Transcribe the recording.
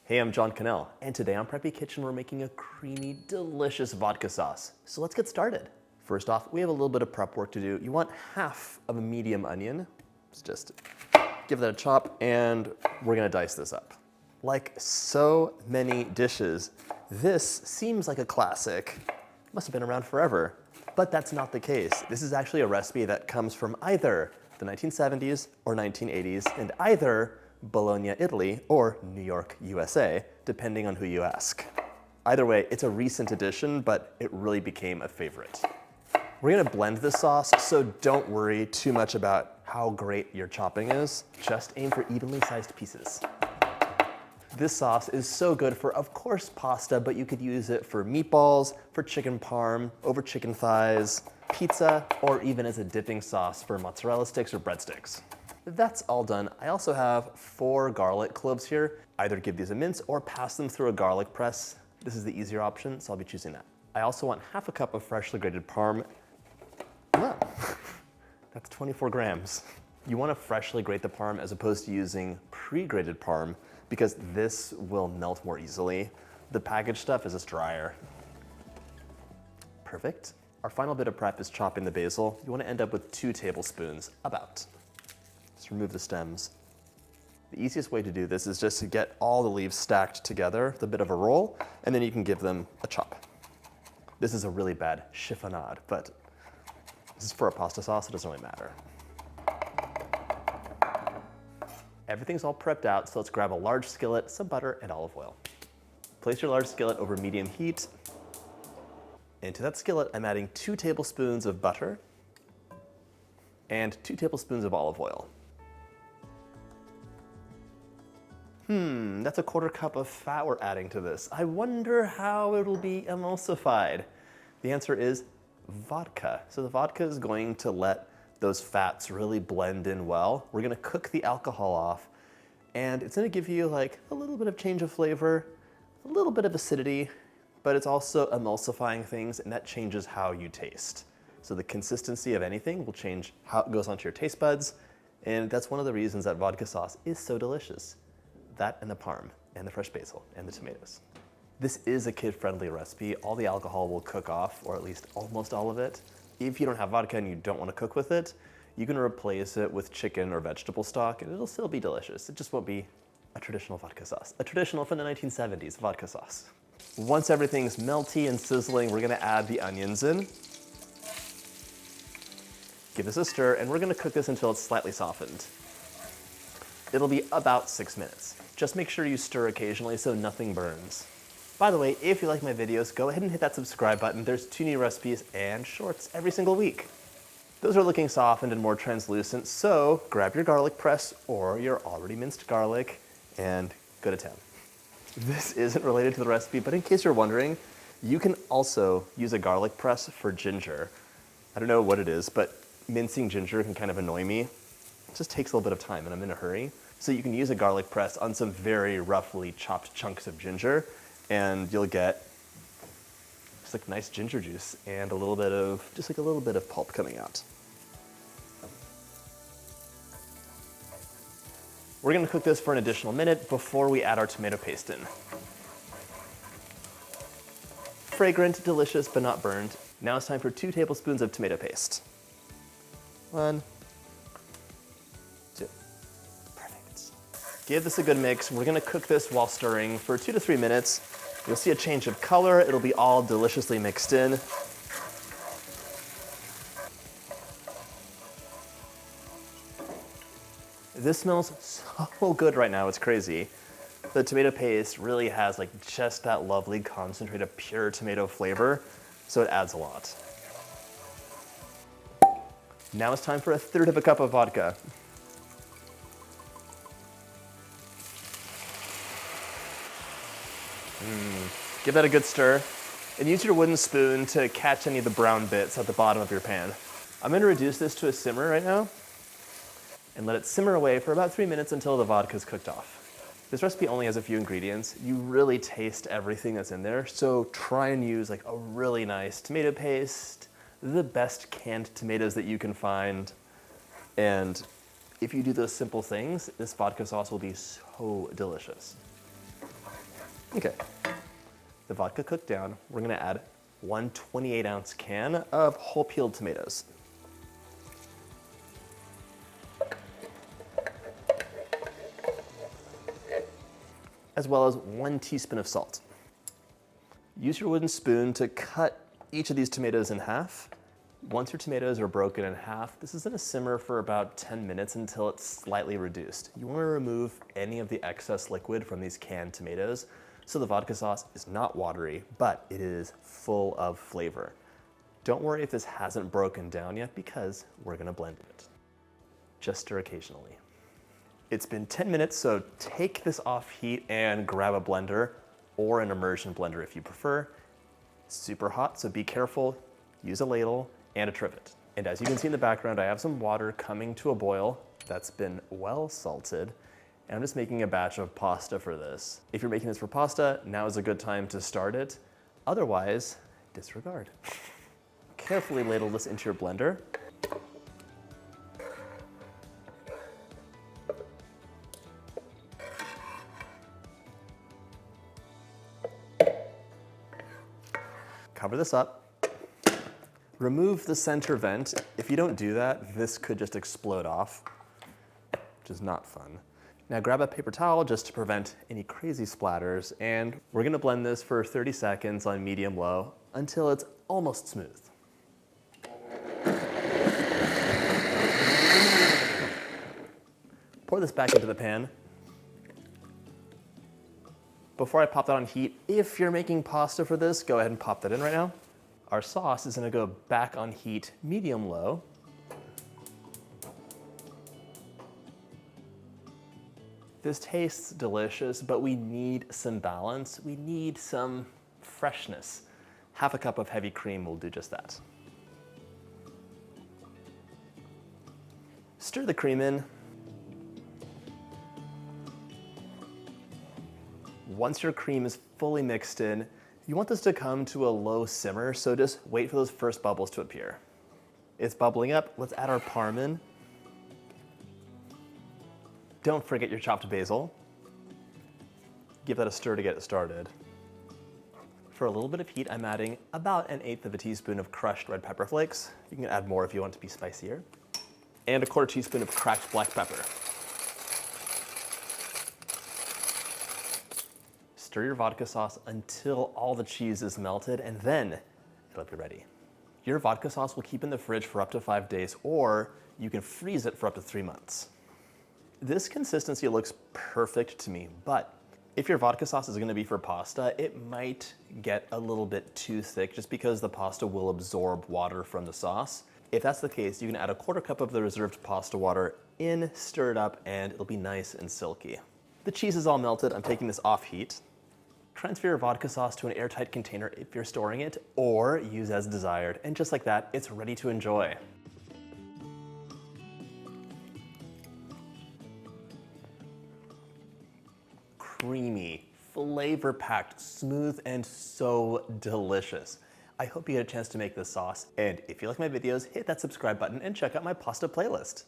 Hey, I'm John Cannell, and today on Preppy Kitchen we're making a creamy, delicious vodka sauce. So let's get started. First off, we have a little bit of prep work to do. You want half of a medium onion. Let's just give that a chop, and we're gonna dice this up. Like so many dishes, this seems like a classic. Must have been around forever, but that's not the case. This is actually a recipe that comes from either the 1970s or 1980s, and either Bologna, Italy, or New York, USA, depending on who you ask. Either way, it's a recent addition, but it really became a favorite. We're gonna blend this sauce, so don't worry too much about how great your chopping is. Just aim for evenly sized pieces. This sauce is so good for, of course, pasta, but you could use it for meatballs, for chicken parm, over chicken thighs, pizza, or even as a dipping sauce for mozzarella sticks or breadsticks. That's all done. I also have 4 garlic cloves here. Either give these a mince or pass them through a garlic press. This is the easier option, so I'll be choosing that. I also want half a cup of freshly grated parm. Oh, that's 24 grams. You want to freshly grate the parm as opposed to using pre-grated parm because this will melt more easily. The packaged stuff is just drier. Perfect. Our final bit of prep is chopping the basil. You want to end up with 2 tablespoons, about. Just remove the stems. The easiest way to do this is just to get all the leaves stacked together with a bit of a roll, and then you can give them a chop. This is a really bad chiffonade, but this is for a pasta sauce, it doesn't really matter. Everything's all prepped out, so let's grab a large skillet, some butter, and olive oil. Place your large skillet over medium heat. Into that skillet, I'm adding 2 tablespoons of butter and 2 tablespoons of olive oil. That's a 1/4 cup of fat we're adding to this. I wonder how it'll be emulsified. The answer is vodka. So the vodka is going to let those fats really blend in well. We're gonna cook the alcohol off, and it's gonna give you like a little bit of change of flavor, a little bit of acidity, but it's also emulsifying things, and that changes how you taste. So the consistency of anything will change how it goes onto your taste buds, and that's one of the reasons that vodka sauce is so delicious. That and the parm, and the fresh basil, and the tomatoes. This is a kid-friendly recipe. All the alcohol will cook off, or at least almost all of it. If you don't have vodka and you don't want to cook with it, you can replace it with chicken or vegetable stock, and it'll still be delicious. It just won't be a traditional vodka sauce. A traditional from the 1970s vodka sauce. Once everything's melty and sizzling, we're gonna add the onions in. Give this a stir, and we're gonna cook this until it's slightly softened. It'll be about 6 minutes. Just make sure you stir occasionally so nothing burns. By the way, if you like my videos, go ahead and hit that subscribe button. There's 2 new recipes and shorts every single week. Those are looking softened and more translucent, so grab your garlic press or your already minced garlic and go to town. This isn't related to the recipe, but in case you're wondering, you can also use a garlic press for ginger. I don't know what it is, but mincing ginger can kind of annoy me. It just takes a little bit of time and I'm in a hurry. So you can use a garlic press on some very roughly chopped chunks of ginger, and you'll get just like nice ginger juice and a little bit of pulp coming out. We're gonna cook this for an additional minute before we add our tomato paste in. Fragrant, delicious, but not burned. Now it's time for 2 tablespoons of tomato paste. 1, 2. Perfect. Give this a good mix. We're gonna cook this while stirring for 2 to 3 minutes. You'll see a change of color. It'll be all deliciously mixed in. This smells so good right now, it's crazy. The tomato paste really has like just that lovely concentrated pure tomato flavor, so it adds a lot. Now it's time for 1/3 cup of vodka. Give that a good stir, and use your wooden spoon to catch any of the brown bits at the bottom of your pan. I'm gonna reduce this to a simmer right now, and let it simmer away for about 3 minutes until the vodka's cooked off. This recipe only has a few ingredients. You really taste everything that's in there, so try and use like a really nice tomato paste, the best canned tomatoes that you can find, and if you do those simple things, this vodka sauce will be so delicious. Okay, the vodka cooked down. We're gonna add one 28-ounce can of whole peeled tomatoes. As well as 1 teaspoon of salt. Use your wooden spoon to cut each of these tomatoes in half. Once your tomatoes are broken in half, this is gonna simmer for about 10 minutes until it's slightly reduced. You wanna remove any of the excess liquid from these canned tomatoes so the vodka sauce is not watery, but it is full of flavor. Don't worry if this hasn't broken down yet because we're gonna blend it. Just stir occasionally. It's been 10 minutes, so take this off heat and grab a blender or an immersion blender if you prefer. Super hot, so be careful. Use a ladle and a trivet. And as you can see in the background, I have some water coming to a boil that's been well salted. And I'm just making a batch of pasta for this. If you're making this for pasta, now is a good time to start it. Otherwise, disregard. Carefully ladle this into your blender. Cover this up. Remove the center vent. If you don't do that, this could just explode off, which is not fun. Now grab a paper towel just to prevent any crazy splatters, and we're gonna blend this for 30 seconds on medium-low until it's almost smooth. Pour this back into the pan. Before I pop that on heat, if you're making pasta for this, go ahead and pop that in right now. Our sauce is gonna go back on heat medium-low. This tastes delicious, but we need some balance. We need some freshness. Half a cup of heavy cream will do just that. Stir the cream in. Once your cream is fully mixed in, you want this to come to a low simmer, so just wait for those first bubbles to appear. It's bubbling up, let's add our parmesan. Don't forget your chopped basil. Give that a stir to get it started. For a little bit of heat, I'm adding about 1/8 of a teaspoon of crushed red pepper flakes. You can add more if you want it to be spicier. And a 1/4 teaspoon of cracked black pepper. Stir your vodka sauce until all the cheese is melted, and then it'll be ready. Your vodka sauce will keep in the fridge for up to 5 days, or you can freeze it for up to 3 months. This consistency looks perfect to me, but if your vodka sauce is gonna be for pasta, it might get a little bit too thick just because the pasta will absorb water from the sauce. If that's the case, you can add a 1/4 cup of the reserved pasta water in, stir it up, and it'll be nice and silky. The cheese is all melted. I'm taking this off heat. Transfer your vodka sauce to an airtight container if you're storing it, or use as desired. And just like that, it's ready to enjoy. Creamy, flavor-packed, smooth, and so delicious. I hope you get a chance to make this sauce. And if you like my videos, hit that subscribe button and check out my pasta playlist.